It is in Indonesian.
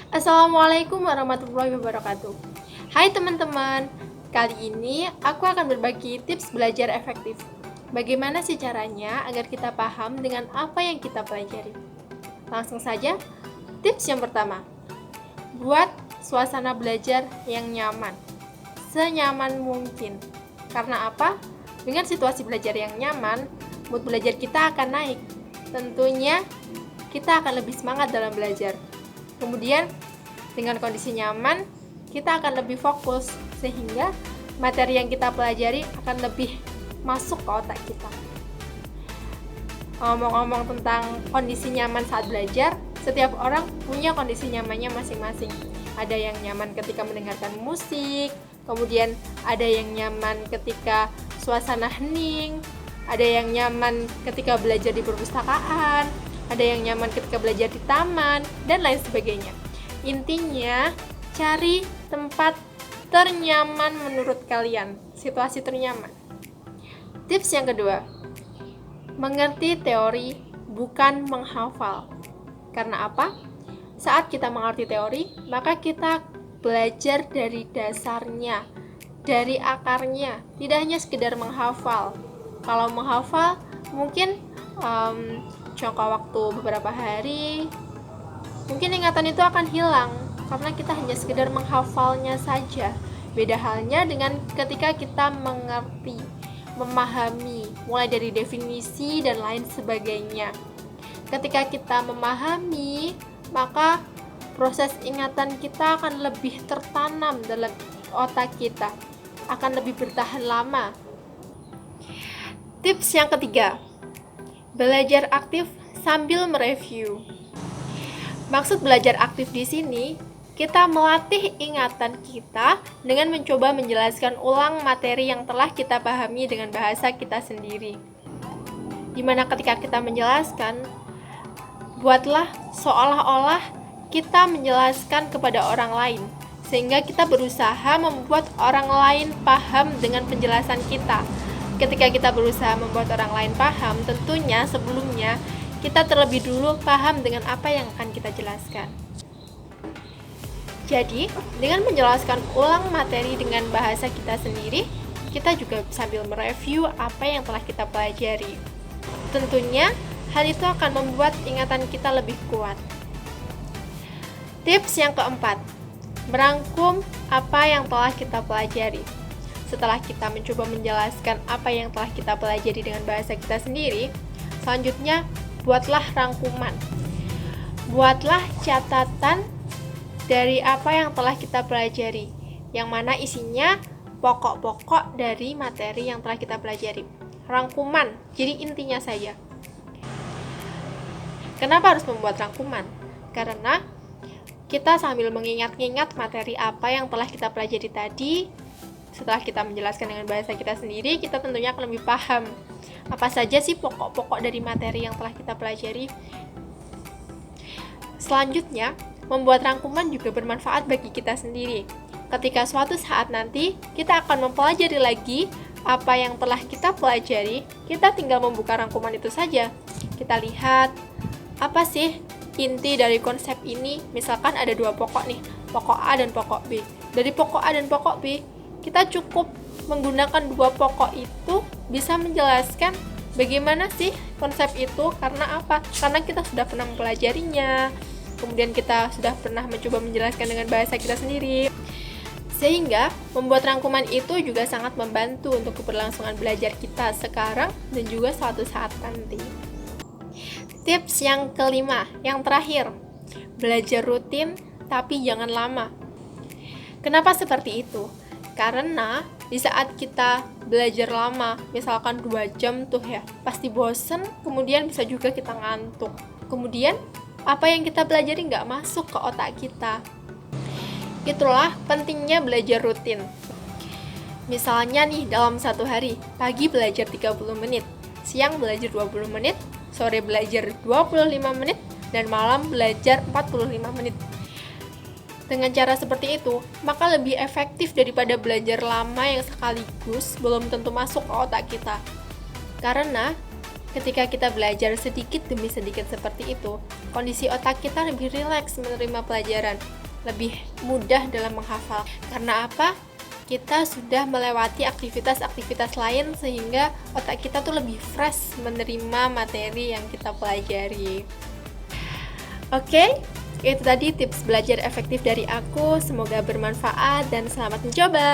Assalamualaikum warahmatullahi wabarakatuh. Hai teman-teman, kali ini aku akan berbagi tips belajar efektif. Bagaimana sih caranya agar kita paham dengan apa yang kita pelajari? Langsung saja, tips yang pertama. Buat suasana belajar yang nyaman. Senyaman mungkin. Karena apa? Dengan situasi belajar yang nyaman, mood belajar kita akan naik. Tentunya kita akan lebih semangat dalam belajar. Kemudian, dengan kondisi nyaman, kita akan lebih fokus, sehingga materi yang kita pelajari akan lebih masuk ke otak kita. Ngomong-ngomong tentang kondisi nyaman saat belajar, setiap orang punya kondisi nyamannya masing-masing. Ada yang nyaman ketika mendengarkan musik, kemudian ada yang nyaman ketika suasana hening, ada yang nyaman ketika belajar di perpustakaan, ada yang nyaman ketika belajar di taman, dan lain sebagainya. Intinya, cari tempat ternyaman menurut kalian, situasi ternyaman. Tips yang kedua, mengerti teori bukan menghafal. Karena apa? Saat kita mengerti teori, maka kita belajar dari dasarnya, dari akarnya, tidak hanya sekedar menghafal. Kalau menghafal, mungkin jangka waktu beberapa hari, mungkin ingatan itu akan hilang karena kita hanya sekedar menghafalnya saja. Beda halnya dengan ketika kita mengerti, memahami, mulai dari definisi dan lain sebagainya. Ketika kita memahami, maka proses ingatan kita akan lebih tertanam dalam otak kita, akan lebih bertahan lama. Tips yang ketiga, belajar aktif sambil mereview. Maksud belajar aktif di sini, kita melatih ingatan kita dengan mencoba menjelaskan ulang materi yang telah kita pahami dengan bahasa kita sendiri. Dimana ketika kita menjelaskan, buatlah seolah-olah kita menjelaskan kepada orang lain, sehingga kita berusaha membuat orang lain paham dengan penjelasan kita. Ketika kita berusaha membuat orang lain paham, tentunya sebelumnya kita terlebih dulu paham dengan apa yang akan kita jelaskan. Jadi, dengan menjelaskan ulang materi dengan bahasa kita sendiri, kita juga sambil mereview apa yang telah kita pelajari. Tentunya, hal itu akan membuat ingatan kita lebih kuat. Tips yang keempat, merangkum apa yang telah kita pelajari. Setelah kita mencoba menjelaskan apa yang telah kita pelajari dengan bahasa kita sendiri, selanjutnya buatlah rangkuman. Buatlah catatan dari apa yang telah kita pelajari, yang mana isinya pokok-pokok dari materi yang telah kita pelajari. Rangkuman, jadi intinya saja. Kenapa harus membuat rangkuman? Karena kita sambil mengingat-ingat materi apa yang telah kita pelajari tadi. Setelah kita menjelaskan dengan bahasa kita sendiri, kita tentunya akan lebih paham apa saja sih pokok-pokok dari materi yang telah kita pelajari. Selanjutnya, membuat rangkuman juga bermanfaat bagi kita sendiri. Ketika suatu saat nanti kita akan mempelajari lagi apa yang telah kita pelajari, kita tinggal membuka rangkuman itu saja. Kita lihat apa sih inti dari konsep ini. Misalkan ada dua pokok nih, pokok A dan pokok B. Dari pokok A dan pokok B, kita cukup menggunakan dua pokok itu bisa menjelaskan bagaimana sih konsep itu. Karena apa? Karena kita sudah pernah mempelajarinya, kemudian kita sudah pernah mencoba menjelaskan dengan bahasa kita sendiri. Sehingga membuat rangkuman itu juga sangat membantu untuk keberlangsungan belajar kita sekarang dan juga suatu saat nanti. Tips yang kelima, yang terakhir, belajar rutin tapi jangan lama. Kenapa seperti itu? Karena di saat kita belajar lama, misalkan 2 jam tuh ya, pasti bosen, kemudian bisa juga kita ngantuk. Kemudian, apa yang kita pelajari nggak masuk ke otak kita. Itulah pentingnya belajar rutin. Misalnya nih, dalam satu hari, pagi belajar 30 menit, siang belajar 20 menit, sore belajar 25 menit, dan malam belajar 45 menit. Dengan cara seperti itu, maka lebih efektif daripada belajar lama yang sekaligus belum tentu masuk ke otak kita. Karena Ketika kita belajar sedikit demi sedikit seperti itu, kondisi otak kita lebih rileks menerima pelajaran, lebih mudah dalam menghafal. Karena apa? Kita sudah melewati aktivitas-aktivitas lain sehingga otak kita tuh lebih fresh menerima materi yang kita pelajari. Oke, itu tadi tips belajar efektif dari aku. Semoga bermanfaat dan selamat mencoba.